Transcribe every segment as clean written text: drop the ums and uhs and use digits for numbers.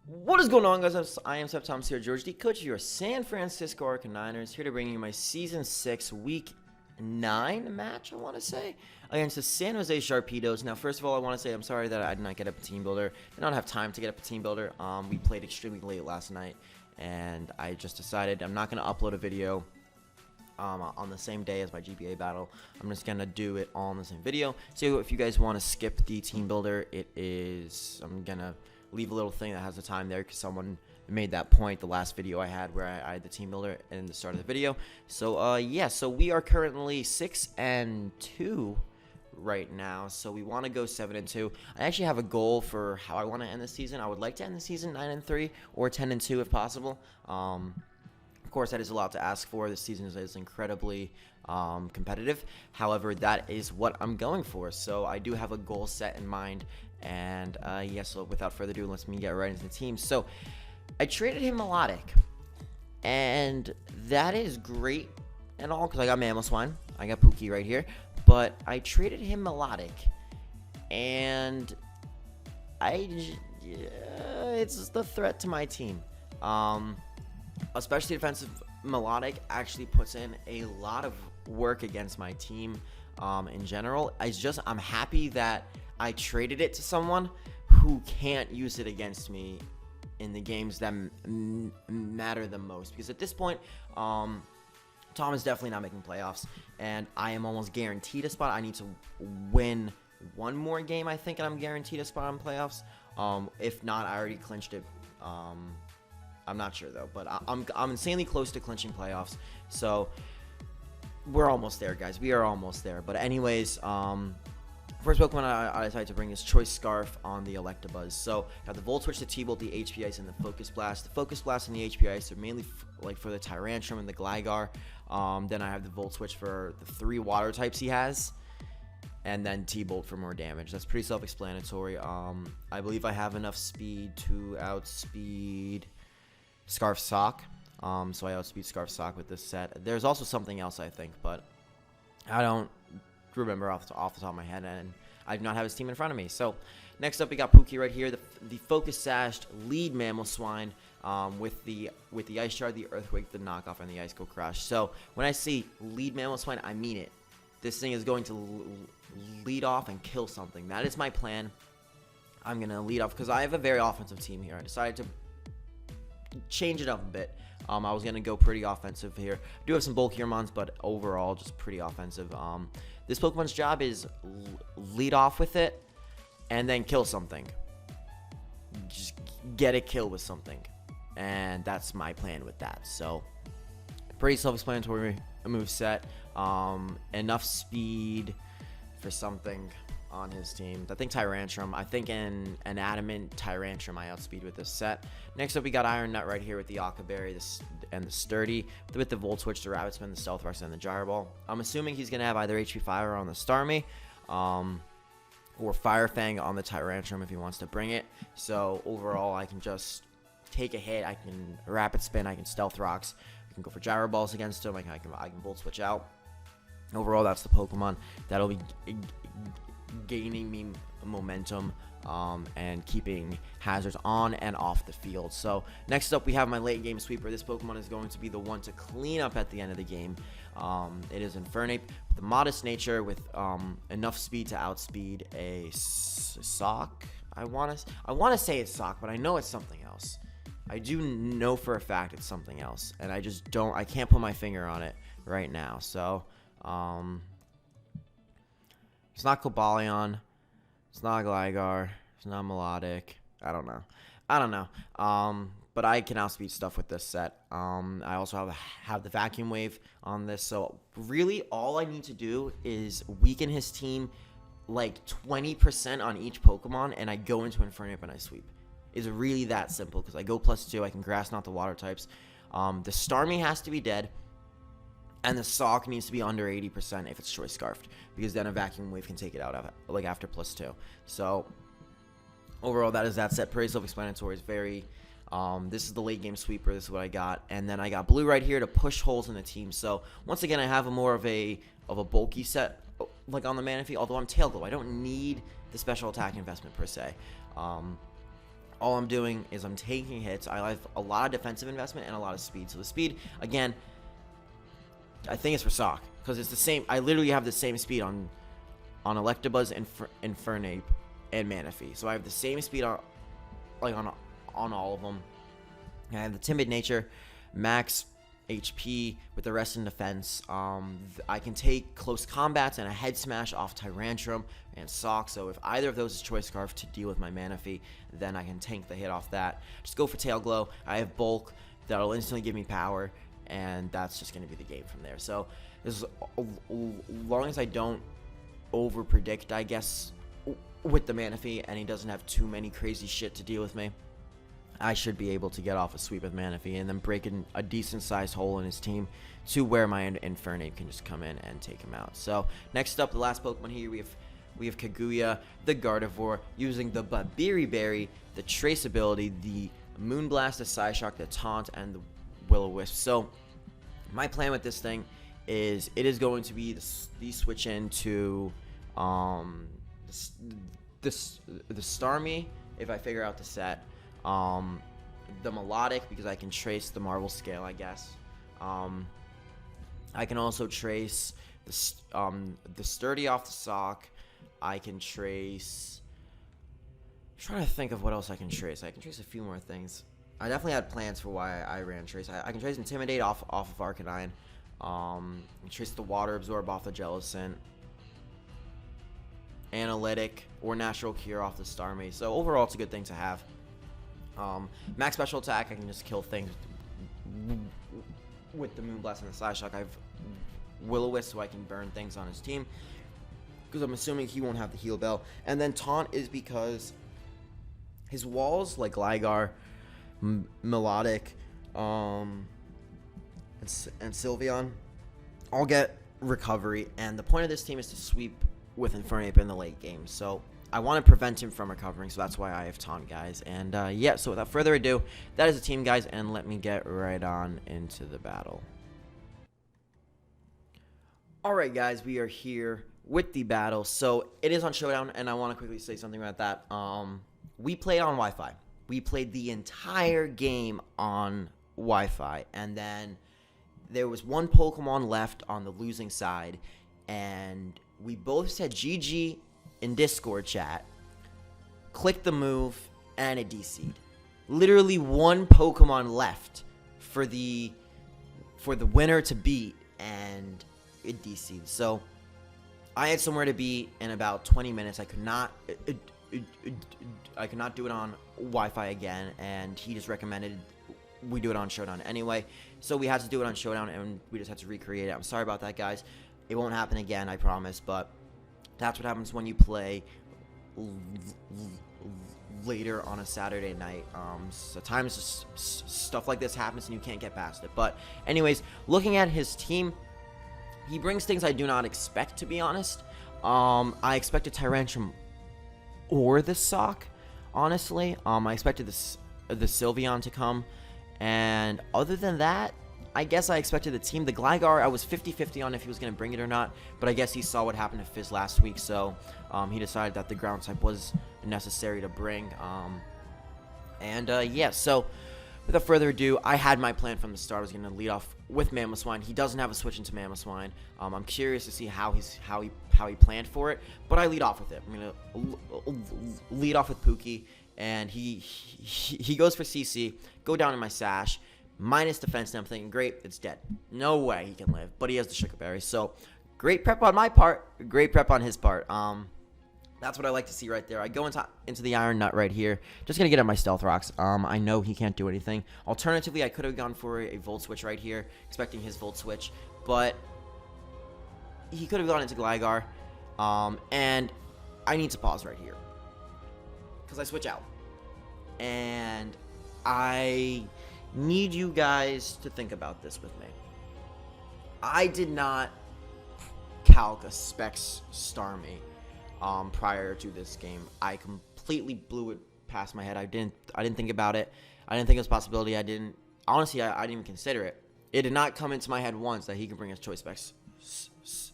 What is going on, guys? I am SceptileMC here, George D, coach of your San Francisco Arcaniners, here to bring you my Season 6 Week 9 match, I want to say, against the San Jose Sharpedos. Now, first of all, I want to say I'm sorry that I did not get up a team builder. Did not have time to get up a team builder. We played extremely late last night, and I just decided I'm not going to upload a video on the same day as my GBA battle. I'm just going to do it all in the same video. So if you guys want to skip the team builder, I'm going to leave a little thing that has the time there because someone made that point the last video I had where I had the team builder in the start of the video. So yeah, so we are currently 6-2 right now, so we want to go 7-2. I actually have a goal for how I want to end the season. I would like to end the season 9-3 or 10-2 if possible. Of course, that is a lot to ask for. This season is incredibly competitive. However, that is what I'm going for. So I do have a goal set in mind. And yes, so without further ado, let's get right into the team. So I traded him Melodic, and that is great and all because I got Mammal Swine. I got Pookie right here, but I traded him Melodic, and it's the threat to my team. Especially defensive Melodic actually puts in a lot of work against my team in general. I'm happy that I traded it to someone who can't use it against me in the games that matter the most. Because at this point, Tom is definitely not making playoffs, and I am almost guaranteed a spot. I need to win one more game, I think, and I'm guaranteed a spot in playoffs. If not, I already clinched it. I'm not sure though, but I'm insanely close to clinching playoffs. So we're almost there, guys. We are almost there. But anyways, first Pokemon I decided to bring is Choice Scarf on the Electabuzz. So got the Volt Switch, the T-Bolt, the HP Ice, and the Focus Blast. The Focus Blast and the HP Ice are mainly for the Tyrantrum and the Gligar. Then I have the Volt Switch for the 3 water types he has, and then T-Bolt for more damage. That's pretty self-explanatory. I believe I have enough speed to outspeed Scarf Sock. So I outspeed Scarf Sock with this set. There's also something else, I think, but I don't remember off the top of my head, and I do not have his team in front of me. So next up, we got Pookie right here, the Focus Sashed lead Mammal Swine with the Ice Shard, the Earthquake, the Knockoff, and the Ice Cold Crush. So when I see lead Mammal Swine, I mean it. This thing is going to lead off and kill something. That is my plan. I'm going to lead off because I have a very offensive team here. I decided to change it up a bit. I was going to go pretty offensive here. I do have some bulkier mons, but overall just pretty offensive. This Pokemon's job is lead off with it and then kill something. Just get a kill with something. And that's my plan with that. So pretty self-explanatory move set. Enough speed for something on his team. I think Tyrantrum. I think an Adamant Tyrantrum I outspeed with this set. Next up, we got Iron Nut right here with the Akaberry and the Sturdy. With the Volt Switch, the Rabbit Spin, the Stealth Rush, and the Gyro Ball. I'm assuming he's going to have either HP Fire on the Starmie or Fire Fang on the Tyrantrum if he wants to bring it. So overall, I can just take a hit. I can Rapid Spin. I can Stealth Rocks. I can go for Gyro Balls against him. I can Volt Switch out. Overall, that's the Pokemon that'll be gaining me momentum and keeping hazards on and off the field. So next up, we have my late game sweeper. This Pokemon is going to be the one to clean up at the end of the game. It is Infernape, the modest nature with enough speed to outspeed a Sock. I want to say it's Sock, but I know it's something else. I do know for a fact it's something else, and I can't put my finger on it right now. So it's not Cobalion. It's not Gligar. It's not Melodic. I don't know. But I can outspeed stuff with this set. I also have the Vacuum Wave on this. So really, all I need to do is weaken his team like 20% on each Pokemon, and I go into Infernape and I sweep. It's really that simple because I go +2. I can Grass Knot the water types. The Starmie has to be dead. And the Sock needs to be under 80% if it's Choice Scarfed, because then a Vacuum Wave can take it out of like after +2. So overall, that is that set. Pretty self-explanatory. It's very. This is the late game sweeper. This is what I got, and then I got Blue right here to push holes in the team. So once again, I have more of a bulky set like on the Manaphy. Although I'm Tail Glow, I don't need the special attack investment per se. all I'm doing is I'm taking hits. I have a lot of defensive investment and a lot of speed. So the speed, again, I think it's for Sock, because it's the same. I literally have the same speed on Electabuzz, Infernape, and Manaphy. So I have the same speed on all of them. I have the timid nature, max HP with the rest in defense. I can take close combats and a head smash off Tyrantrum and Sock. So if either of those is Choice Scarf to deal with my Manaphy, then I can tank the hit off that. Just go for Tail Glow. I have Bulk that'll instantly give me power, and that's just going to be the game from there. So as long as I don't over predict, I guess, with the Manaphy, and he doesn't have too many crazy shit to deal with me, I should be able to get off a sweep with Manaphy and then break in a decent sized hole in his team to where my Infernape can just come in and take him out. So next up, the last Pokemon here, we have Kaguya, the Gardevoir, using the Berry, the Trace ability, the Moonblast, the Psyshock, the Taunt, and the Will-O-Wisp. So my plan with this thing is it is going to be the switch into the Starmie if I figure out the set. The Melodic, because I can trace the Marvel Scale, I guess. I can also trace the Sturdy off the Sock. I can trace... I'm trying to think of what else I can trace. I can trace a few more things. I definitely had plans for why I ran trace. I can trace Intimidate off of Arcanine. Trace the Water Absorb off the Jellicent. Analytic or Natural Cure off the Starmie. So overall, it's a good thing to have. Max Special Attack, I can just kill things with the Moonblast and the Psyshock. I have Will-O-Wisp, so I can burn things on his team, because I'm assuming he won't have the Heal Bell. And then Taunt is because his walls, like Gligar, Melodic, and Sylveon, all get recovery, and the point of this team is to sweep with Infernape in the late game. So I want to prevent him from recovering, so that's why I have Taunt, guys. And yeah, so without further ado, that is the team, guys, and let me get right on into the battle. Alright, guys, we are here with the battle. So it is on Showdown, and I want to quickly say something about that. We played on Wi-Fi. We played the entire game on Wi-Fi, and then there was one Pokemon left on the losing side, and we both said GG in Discord chat, clicked the move, and it DC'd. Literally one Pokemon left for the winner to beat, and it DC'd. So I had somewhere to be in about 20 minutes. I could not do it on Wi-Fi again, and he just recommended we do it on Showdown anyway. So we had to do it on Showdown, and we just had to recreate it. I'm sorry about that, guys. It won't happen again, I promise, but that's what happens when you play later on a Saturday night. Sometimes just stuff like this happens and you can't get past it. But anyways, looking at his team, he brings things I do not expect, to be honest. I expected Tyrantrum or the Sock, honestly. I expected the Sylveon to come. And other than that, I guess I expected the team. The Gligar, I was 50-50 on if he was going to bring it or not, but I guess he saw what happened to Fizz last week, so he decided that the ground type was necessary to bring. Yeah, so without further ado, I had my plan from the start. I was going to lead off with Mamoswine. He doesn't have a switch into Mamoswine. I'm curious to see how he planned for it, but I lead off with it. I'm going to lead off with Pookie, and he goes for CC, go down in my Sash, minus defense, and I'm thinking, great, it's dead. No way he can live, but he has the Sugar Berry. So, great prep on my part, great prep on his part. That's what I like to see right there. I go into the Iron Nut right here. Just going to get at my Stealth Rocks. I know he can't do anything. Alternatively, I could have gone for a Volt Switch right here, expecting his Volt Switch, but he could have gone into Gligar, and I need to pause right here, because I switch out. And I need you guys to think about this with me. I did not calc a Specs Starmie prior to this game. I completely blew it past my head. I didn't think about it. I didn't think it was a possibility. Honestly, I didn't even consider it. It did not come into my head once that he could bring his Choice Specs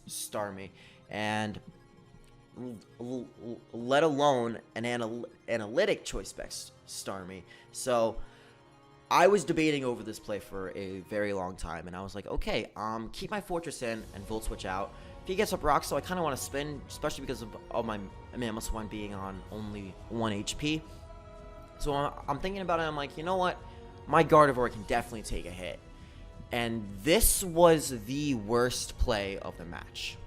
Starmie, and let alone an analytic Choice Specs Starmie. So I was debating over this play for a very long time, and I was like, okay, keep my Fortress in and Volt Switch out. If he gets up Rock, so I kind of want to spin, especially because of my Mammoth one being on only 1 HP. So I'm thinking about it, I'm like, you know what? My Gardevoir can definitely take a hit. And this was the worst play of the match.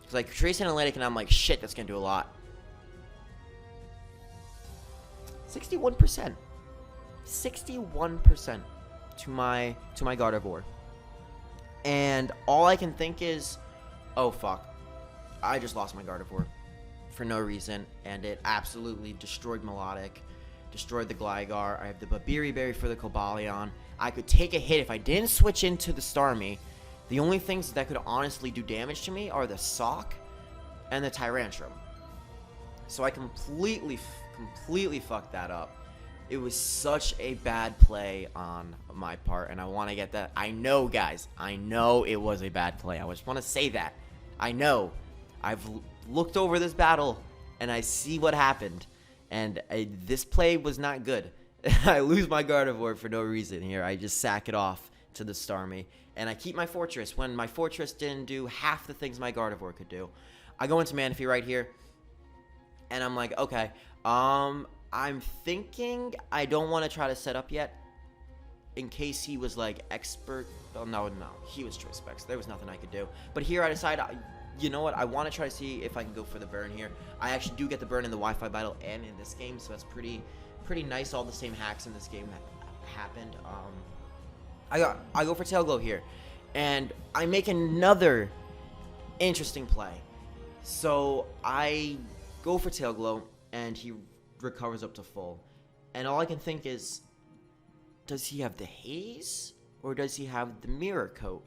Because I trace Analytic, and I'm like, shit, that's going to do a lot. 61%. 61% to my Gardevoir. And all I can think is, oh fuck, I just lost my Gardevoir for no reason, and it absolutely destroyed Melodic, destroyed the Gligar. I have the Babiri Berry for the Cobalion. I could take a hit if I didn't switch into the Starmie. The only things that could honestly do damage to me are the Sock and the Tyrantrum. So I completely fucked that up. It was such a bad play on my part, and I want to get that. I know, guys. I know it was a bad play. I just want to say that. I know. I've looked over this battle, and I see what happened. And this play was not good. I lose my Gardevoir for no reason here. I just sack it off to the Starmie. And I keep my Fortress when my Fortress didn't do half the things my Gardevoir could do. I go into Manaphy right here, and I'm like, okay, I'm thinking I don't want to try to set up yet in case he was like expert. Oh, no, he was Choice Specs. There was nothing I could do. But here I decide, you know what? I want to try to see if I can go for the burn here. I actually do get the burn in the Wi-Fi battle and in this game, so that's pretty nice. All the same hacks in this game happened. I go for Tail Glow here, and I make another interesting play. So I go for Tail Glow, and he recovers up to full, and all I can think is, does he have the Haze or does he have the Mirror Coat?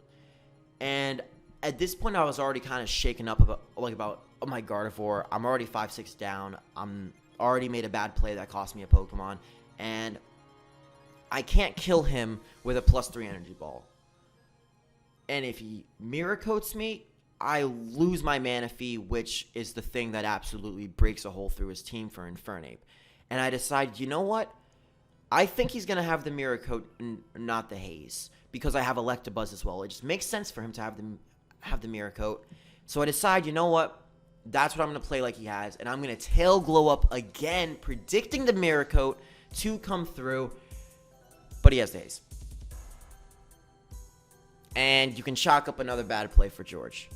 And at this point I was already kind of shaken up about my Gardevoir. I'm already 5-6 down. I'm already made a bad play that cost me a Pokemon, and I can't kill him with a +3 energy ball. And if he Mirror Coats me, I lose my Manaphy, which is the thing that absolutely breaks a hole through his team for Infernape. And I decide, you know what? I think he's going to have the Mirror Coat, not the Haze, because I have Electabuzz as well. It just makes sense for him to have the Mirror Coat. So I decide, you know what? That's what I'm going to play like he has, and I'm going to Tail Glow up again, predicting the Mirror Coat to come through, but he has the Haze. And you can chalk up another bad play for George.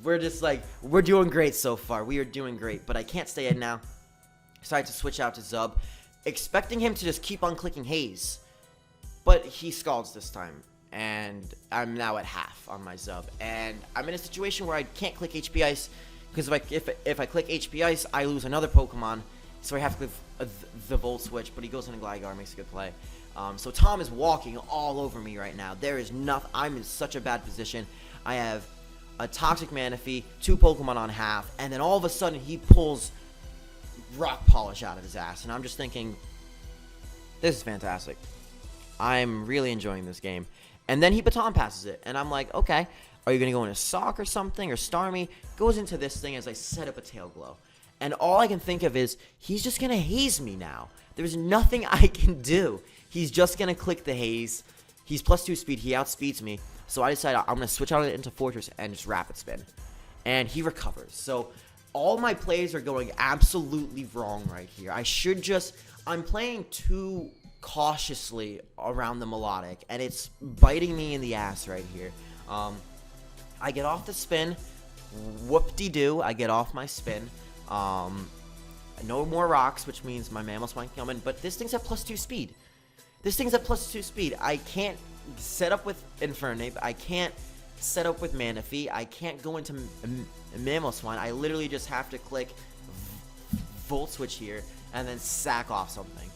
We're just like, we're doing great so far. We are doing great, but I can't stay in now. Decided to switch out to Zub, expecting him to just keep on clicking Haze, but he scalds this time, and I'm now at half on my Zub, and I'm in a situation where I can't click HP Ice, because if I click HP Ice, I lose another Pokemon, so I have to click the Volt Switch, but he goes into Gligar, makes a good play. So Tom is walking all over me right now. There is nothing. I'm in such a bad position. I have a Toxic Manaphy, 2 Pokemon on half, and then all of a sudden he pulls Rock Polish out of his ass, and I'm just thinking, this is fantastic. I'm really enjoying this game. And then he Baton Passes it, and I'm like, okay, are you going to go into Sock or something, or Starmie? Goes into this thing as I set up a Tail Glow. And all I can think of is, he's just going to Haze me now. There's nothing I can do. He's just going to click the Haze. He's +2 speed. He outspeeds me. So I decided I'm going to switch out into Fortress and just Rapid Spin. And he recovers. So all my plays are going absolutely wrong right here. I'm playing too cautiously around the Melodic, and it's biting me in the ass right here. I get off the spin. Whoop-de-doo. I get off my spin. No more rocks, which means my Mammoth won't come in. But this thing's at +2 speed. I can't set up with Infernape. I can't set up with Manaphy. I can't go into Mamoswine. I literally just have to click Volt Switch here and then sack off something.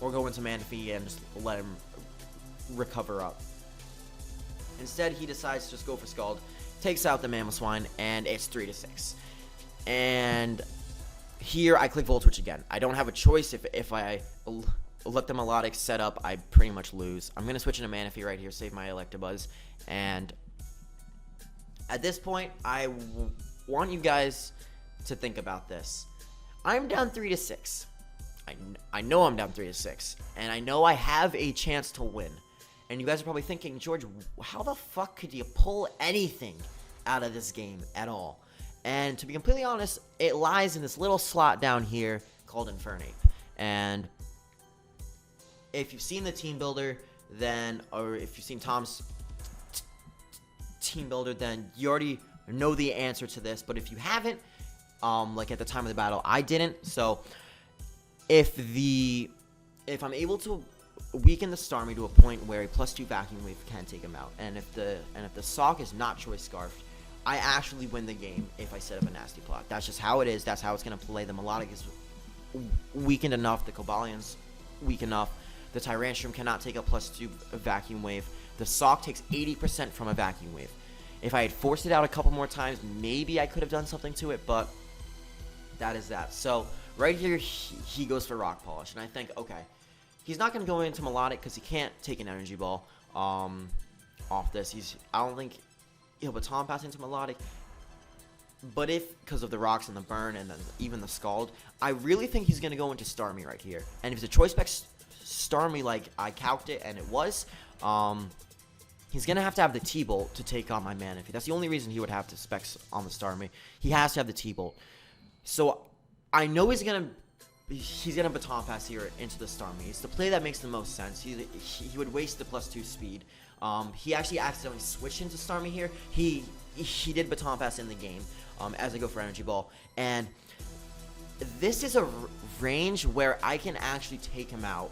Or go into Manaphy and just let him recover up. Instead, he decides to just go for Scald, takes out the Mamoswine, and it's 3-6. And here I click Volt Switch again. I don't have a choice. If I let the Melodic set up, I pretty much lose. I'm going to switch into Manaphy right here, save my Electabuzz. And at this point, I want you guys to think about this. I'm down 3-6. I know I'm down 3-6, and I know I have a chance to win. And you guys are probably thinking, George, how the fuck could you pull anything out of this game at all? And to be completely honest, it lies in this little slot down here called Infernape. And if you've seen the team builder, then, or if you've seen Tom's team builder, then you already know the answer to this. But if you haven't, like at the time of the battle, I didn't. So if I'm able to weaken the Starmie to a point where a +2 Vacuum Wave can take him out, and if the Sock is not Choice Scarfed, I actually win the game if I set up a Nasty Plot. That's just how it is. That's how it's going to play. The Melodic is weakened enough. The Cobalion's weak enough. The Tyrantrum cannot take a +2 Vacuum Wave. The Sock takes 80% from a Vacuum Wave. If I had forced it out a couple more times, maybe I could have done something to it, but that is that. So right here, he goes for Rock Polish, and I think, okay, he's not going to go into Melodic because he can't take an Energy Ball off this. I don't think he'll Baton Pass into Melodic. But because of the rocks and the burn and then even the Scald, I really think he's going to go into Starmie right here. And if it's a Choice Spec Starmie like I calced it, and it was, he's going to have the T-Bolt to take on my Manaphy. That's the only reason he would have to specs on the Starmie. He has to have the T-Bolt. So I know he's going to Baton Pass here into the Starmie. It's the play that makes the most sense. He would waste the +2 speed. He actually accidentally switched into Starmie here. He did Baton Pass in the game as I go for Energy Ball. And this is a range where I can actually take him out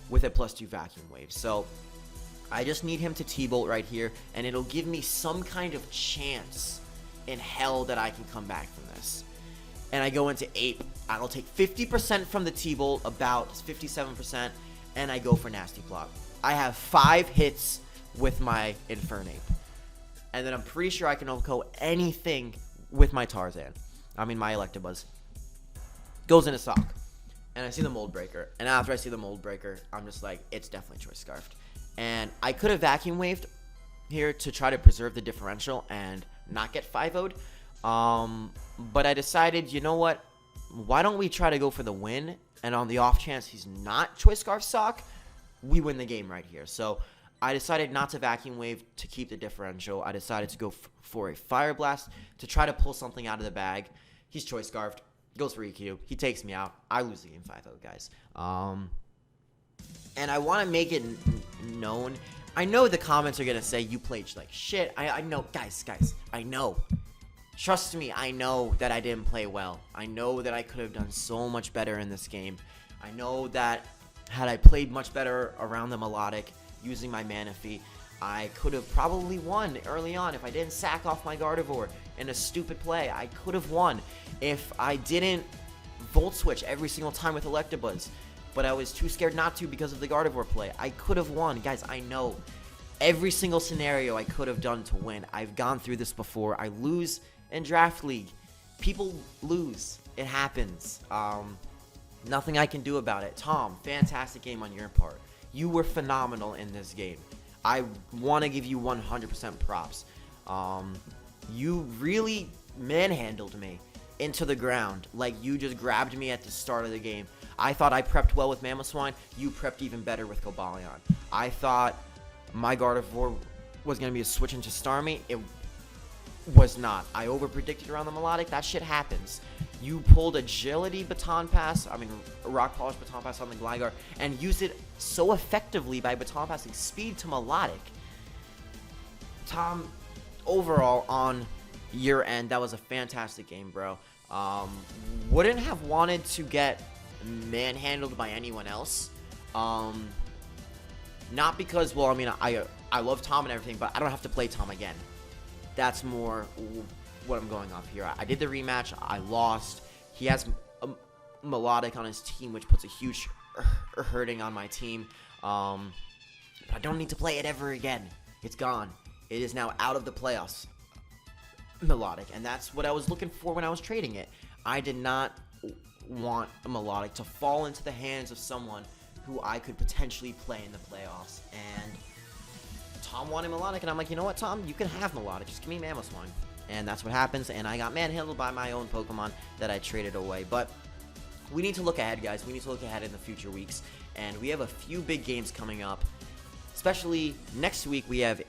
with a +2 Vacuum Wave. So I just need him to T-Bolt right here, and it'll give me some kind of chance in hell that I can come back from this. And I go into Ape. I'll take 50% from the T-Bolt, about 57%, and I go for Nasty Plot. I have 5 hits with my Infernape. And then I'm pretty sure I can OHKO anything with my Tarzan. I mean, my Electabuzz. Goes in a Sock. And I see the Mold Breaker. And after I see the Mold Breaker, I'm just like, it's definitely Choice Scarfed. And I could have Vacuum Waved here to try to preserve the differential and not get 5-0'd. But I decided, you know what? Why don't we try to go for the win? And on the off chance he's not Choice Scarf Sock, we win the game right here. So I decided not to Vacuum Wave to keep the differential. I decided to go for a Fire Blast to try to pull something out of the bag. He's Choice Scarfed. Goes for EQ. He takes me out. I lose the game 5-0, guys. And I want to make it known. I know the comments are going to say you played like shit. I know. Guys. I know. Trust me, I know that I didn't play well. I know that I could have done so much better in this game. I know that had I played much better around the Melodic, using my Manaphy, I could have probably won early on. If I didn't sack off my Gardevoir in a stupid play, I could have won. If I didn't Volt Switch every single time with Electabuzz, but I was too scared not to because of the Gardevoir play, I could have won. Guys, I know. Every single scenario I could have done to win. I've gone through this before. I lose in Draft League. People lose. It happens. Nothing I can do about it. Tom, fantastic game on your part. You were phenomenal in this game. I want to give you 100% props. You really manhandled me into the ground. Like, you just grabbed me at the start of the game. I thought I prepped well with Mamoswine. You prepped even better with Cobalion. I thought my Gardevoir was going to be a switch into Starmie. It was not. I over-predicted around the Melodic. That shit happens. You pulled Agility Baton Pass, Rock Polish Baton Pass on the Gligar, and used it so effectively by Baton Passing Speed to Melodic. Tom, overall, on your end, that was a fantastic game, bro. Wouldn't have wanted to get manhandled by anyone else. Not because, well, I love Tom and everything, but I don't have to play Tom again. That's more what I'm going off here. I did the rematch. I lost. He has a Melodic on his team, which puts a huge hurting on my team. But I don't need to play it ever again. It's gone. It is now out of the playoffs. Melodic. And that's what I was looking for when I was trading it. I did not want a Melodic to fall into the hands of someone who I could potentially play in the playoffs. And Tom wanted Melodic, and I'm like, you know what, Tom? You can have Melodic. Just give me Mamoswine. And that's what happens, and I got manhandled by my own Pokemon that I traded away. But we need to look ahead, guys. We need to look ahead in the future weeks, and we have a few big games coming up. Especially next week, we have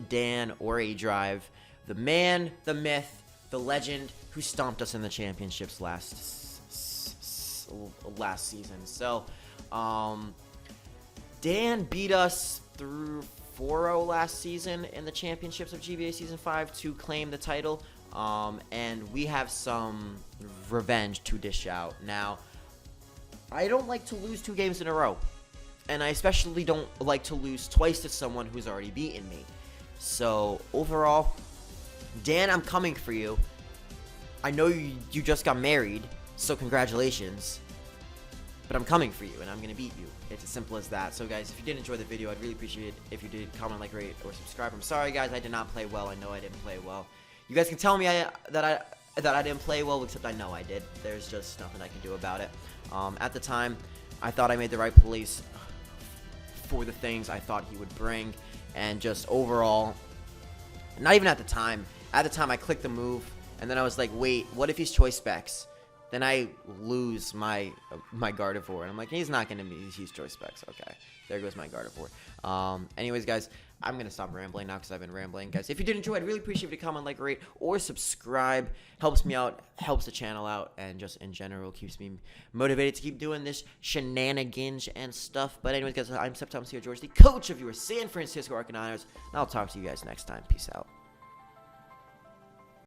Dan or A Drive, the man, the myth, the legend who stomped us in the championships last season. So, Dan beat us through 4-0 last season in the championships of GBA Season 5 to claim the title. And we have some revenge to dish out. Now, I don't like to lose 2 games in a row. And I especially don't like to lose twice to someone who's already beaten me. So, overall, Dan, I'm coming for you. I know you just got married, so congratulations. But I'm coming for you, and I'm going to beat you. It's as simple as that. So, guys, if you did enjoy the video, I'd really appreciate it if you did comment, like, rate, or subscribe. I'm sorry, guys, I did not play well. I know I didn't play well. You guys can tell me that I didn't play well, except I know I did. There's just nothing I can do about it. At the time, I thought I made the right plays for the things I thought he would bring, and just overall, not even at the time. At the time, I clicked the move, and then I was like, wait, what if he's choice specs? Then I lose my Gardevoir, and I'm like, he's not going to be his choice specs. Okay, there goes my Gardevoir. Anyways, guys, I'm going to stop rambling now because I've been rambling. Guys, if you did enjoy, I'd really appreciate if you comment, like, rate, or subscribe. Helps me out, helps the channel out, and just in general keeps me motivated to keep doing this shenanigans and stuff. But anyways, guys, I'm SceptileMC, George, the coach of your San Francisco Arcaniners, and I'll talk to you guys next time. Peace out.